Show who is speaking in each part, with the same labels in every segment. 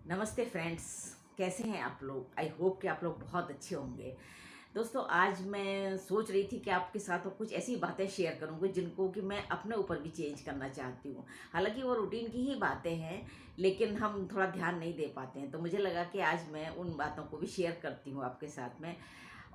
Speaker 1: नमस्ते फ्रेंड्स, कैसे हैं आप लोग। आई होप कि आप लोग बहुत अच्छे होंगे। दोस्तों, आज मैं सोच रही थी कि आपके साथ कुछ ऐसी बातें शेयर करूँगी जिनको कि मैं अपने ऊपर भी चेंज करना चाहती हूँ। हालांकि वो रूटीन की ही बातें हैं, लेकिन हम थोड़ा ध्यान नहीं दे पाते हैं, तो मुझे लगा कि आज मैं उन बातों को भी शेयर करती हूँ आपके साथ में।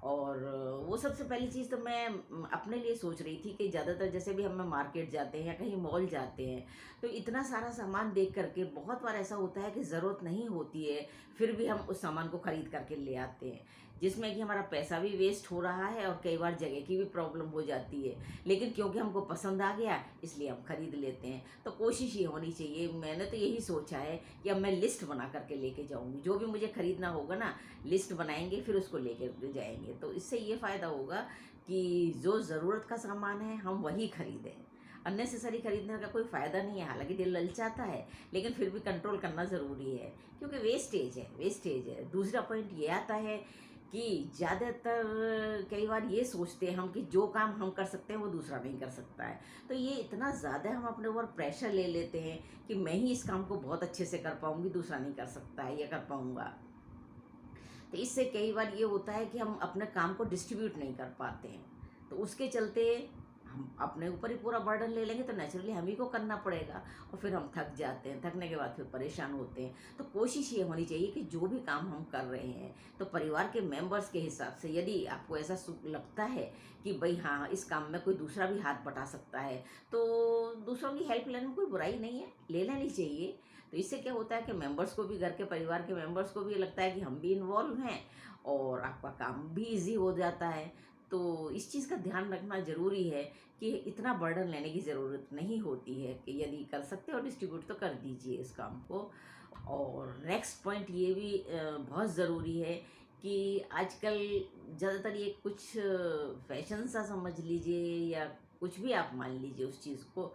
Speaker 1: और वो सबसे पहली चीज़ तो मैं अपने लिए सोच रही थी कि ज़्यादातर जैसे भी हम मार्केट जाते हैं या कहीं मॉल जाते हैं, तो इतना सारा सामान देख करके बहुत बार ऐसा होता है कि ज़रूरत नहीं होती है, फिर भी हम उस सामान को ख़रीद करके ले आते हैं, जिसमें कि हमारा पैसा भी वेस्ट हो रहा है और कई बार जगह की भी प्रॉब्लम हो जाती है। लेकिन क्योंकि हमको पसंद आ गया, इसलिए हम ख़रीद लेते हैं। तो कोशिश ये होनी चाहिए, मैंने तो यही सोचा है कि अब मैं लिस्ट बना करके लेके जाऊँगी। जो भी मुझे ख़रीदना होगा ना, लिस्ट बनाएंगे, फिर उसको लेकर जाएंगे। तो इससे ये फ़ायदा होगा कि जो ज़रूरत का सामान है हम वही ख़रीदें। अननेसेसरी खरीदने का कोई फ़ायदा नहीं है। हालांकि दिल ललचाता है, लेकिन फिर भी कंट्रोल करना ज़रूरी है, क्योंकि वेस्टेज है। दूसरा पॉइंट ये आता है कि ज़्यादातर कई बार ये सोचते हैं हम कि जो काम हम कर सकते हैं वो दूसरा नहीं कर सकता है। तो ये इतना ज़्यादा हम अपने ऊपर प्रेशर ले लेते हैं कि मैं ही इस काम को बहुत अच्छे से कर पाऊँगी, दूसरा नहीं कर सकता है या कर पाऊँगा। तो इससे कई बार ये होता है कि हम अपने काम को डिस्ट्रीब्यूट नहीं कर पाते हैं। तो उसके चलते हम अपने ऊपर ही पूरा बर्डन ले लेंगे, तो नेचुरली हम ही को करना पड़ेगा और फिर हम थक जाते हैं। थकने के बाद फिर परेशान होते हैं। तो कोशिश ये होनी चाहिए कि जो भी काम हम कर रहे हैं, तो परिवार के मेंबर्स के हिसाब से, यदि आपको ऐसा लगता है कि भाई हाँ, इस काम में कोई दूसरा भी हाथ बटा सकता है, तो दूसरों की हेल्प लेने में कोई बुराई नहीं है, ले लेनी चाहिए। तो इससे क्या होता है कि मेंबर्स को भी, घर के परिवार के मेंबर्स को भी लगता है कि हम भी इन्वॉल्व हैं और आपका काम भी इजी हो जाता है। तो इस चीज़ का ध्यान रखना ज़रूरी है कि इतना बर्डन लेने की ज़रूरत नहीं होती है, कि यदि कर सकते हो डिस्ट्रीब्यूट तो कर दीजिए इस काम को। और नेक्स्ट पॉइंट ये भी बहुत ज़रूरी है कि आजकल ज़्यादातर ये कुछ फैशन सा समझ लीजिए, या कुछ भी आप मान लीजिए उस चीज़ को,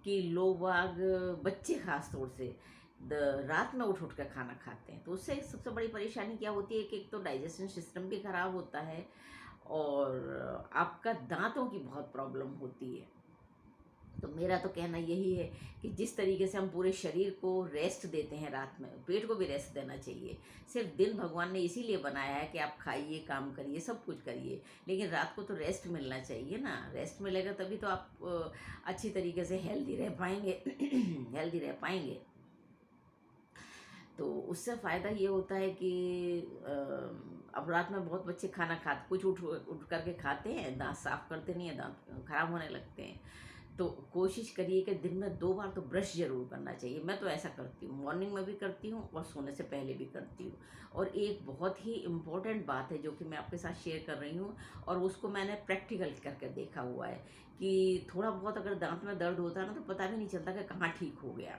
Speaker 1: कि लोग बाग, बच्चे ख़ास तौर से रात में उठ उठ कर खाना खाते हैं। तो उससे सबसे बड़ी परेशानी क्या होती है कि एक तो डाइजेशन सिस्टम भी ख़राब होता है और आपका दांतों की बहुत प्रॉब्लम होती है। तो मेरा तो कहना यही है कि जिस तरीके से हम पूरे शरीर को रेस्ट देते हैं, रात में पेट को भी रेस्ट देना चाहिए। सिर्फ दिन भगवान ने इसीलिए बनाया है कि आप खाइए, काम करिए, सब कुछ करिए, लेकिन रात को तो रेस्ट मिलना चाहिए ना। रेस्ट मिलेगा तभी तो आप अच्छी तरीके से हेल्दी रह पाएंगे हेल्दी रह पाएंगे। तो उससे फ़ायदा ये होता है कि अब रात में बहुत बच्चे खाना खाते, कुछ उठ उठ करके खाते हैं, दांत साफ़ करते नहीं हैं, दांत खराब होने लगते हैं। तो कोशिश करिए कि दिन में 2 बार तो ब्रश ज़रूर करना चाहिए। मैं तो ऐसा करती हूँ, मॉर्निंग में भी करती हूँ और सोने से पहले भी करती हूँ। और एक बहुत ही इम्पोर्टेंट बात है जो कि मैं आपके साथ शेयर कर रही हूँ, और उसको मैंने प्रैक्टिकल करके देखा हुआ है कि थोड़ा बहुत अगर दांत में दर्द होता है ना, तो पता भी नहीं चलता कि कहाँ ठीक हो गया।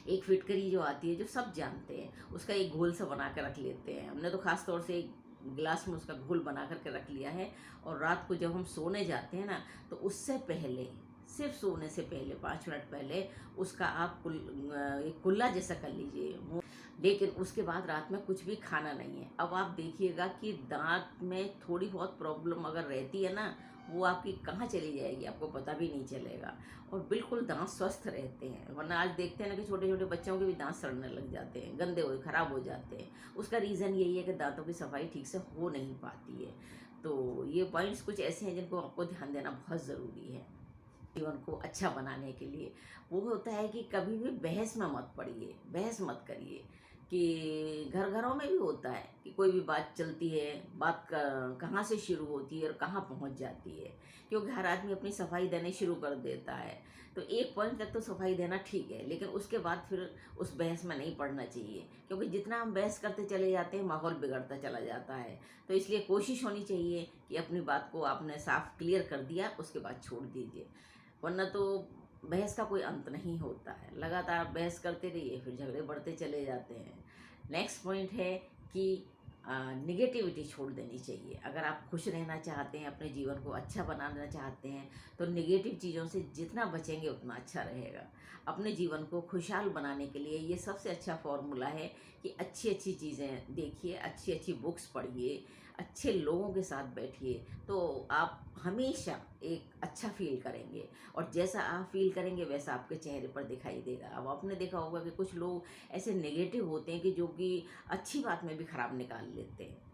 Speaker 1: एक फिटकरी जो आती है, जो सब जानते हैं, उसका एक घोल सा बना के रख लेते हैं। हमने तो ख़ास तौर से एक गिलास में उसका घोल बना करके रख लिया है, और रात को जब हम सोने जाते हैं ना, तो उससे पहले, सिर्फ सोने से पहले 5 मिनट पहले उसका आप एक कुल्ला जैसा कर लीजिए मुँह। लेकिन उसके बाद रात में कुछ भी खाना नहीं है। अब आप देखिएगा कि दांत में थोड़ी बहुत प्रॉब्लम अगर रहती है ना, वो आपकी कहाँ चली जाएगी आपको पता भी नहीं चलेगा, और बिल्कुल दांत स्वस्थ रहते हैं। वरना आज देखते हैं ना कि छोटे छोटे बच्चों के भी दांत सड़ने लग जाते हैं, गंदे हो, खराब हो जाते हैं। उसका रीज़न यही है कि दांतों की सफाई ठीक से हो नहीं पाती है। तो ये पॉइंट्स कुछ ऐसे हैं जिनको आपको ध्यान देना बहुत ज़रूरी है जीवन को अच्छा बनाने के लिए। वो होता है कि कभी भी बहस में मत पड़िए, बहस मत करिए। कि घर घरों में भी होता है कि कोई भी बात चलती है, बात कहाँ से शुरू होती है और कहाँ पहुँच जाती है, क्योंकि हर आदमी अपनी सफाई देने शुरू कर देता है। तो एक पॉइंट तक तो सफाई देना ठीक है, लेकिन उसके बाद फिर उस बहस में नहीं पड़ना चाहिए, क्योंकि जितना हम बहस करते चले जाते हैं, माहौल बिगड़ता चला जाता है। तो इसलिए कोशिश होनी चाहिए कि अपनी बात को आपने साफ क्लियर कर दिया, उसके बाद छोड़ दीजिए। वरना तो बहस का कोई अंत नहीं होता है, लगातार आप बहस करते रहिए, फिर झगड़े बढ़ते चले जाते हैं। नेक्स्ट पॉइंट है कि निगेटिविटी छोड़ देनी चाहिए। अगर आप खुश रहना चाहते हैं, अपने जीवन को अच्छा बनाना चाहते हैं, तो निगेटिव चीज़ों से जितना बचेंगे उतना अच्छा रहेगा। अपने जीवन को खुशहाल बनाने के लिए ये सबसे अच्छा फॉर्मूला है कि अच्छी अच्छी चीज़ें देखिए, अच्छी अच्छी बुक्स पढ़िए, अच्छे लोगों के साथ बैठिए, तो आप हमेशा एक अच्छा फील करेंगे, और जैसा आप फील करेंगे वैसा आपके चेहरे पर दिखाई देगा। अब आपने देखा होगा कि कुछ लोग ऐसे नेगेटिव होते हैं कि जो कि अच्छी बात में भी खराब निकाल लेते हैं,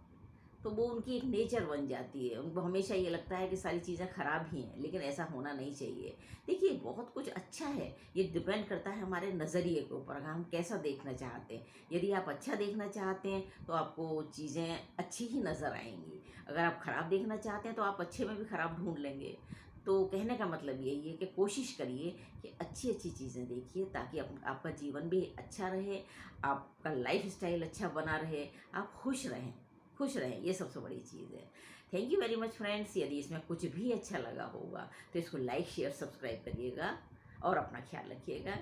Speaker 1: तो वो उनकी एक नेचर बन जाती है। उनको हमेशा ये लगता है कि सारी चीज़ें ख़राब ही हैं, लेकिन ऐसा होना नहीं चाहिए। देखिए, बहुत कुछ अच्छा है, ये डिपेंड करता है हमारे नज़रिए के ऊपर, अगर हम कैसा देखना चाहते हैं। यदि आप अच्छा देखना चाहते हैं तो आपको चीज़ें अच्छी ही नज़र आएंगी, अगर आप ख़राब देखना चाहते हैं तो आप अच्छे में भी ख़राब ढूंढ लेंगे। तो कहने का मतलब यही है कि कोशिश करिए कि अच्छी अच्छी चीज़ें देखिए, ताकि आपका जीवन भी अच्छा रहे, आपका लाइफ स्टाइल अच्छा बना रहे, आप खुश रहें, ये सबसे बड़ी चीज़ है। Thank you very much friends. यदि इसमें कुछ भी अच्छा लगा होगा तो इसको लाइक शेयर सब्सक्राइब करिएगा, और अपना ख्याल रखिएगा।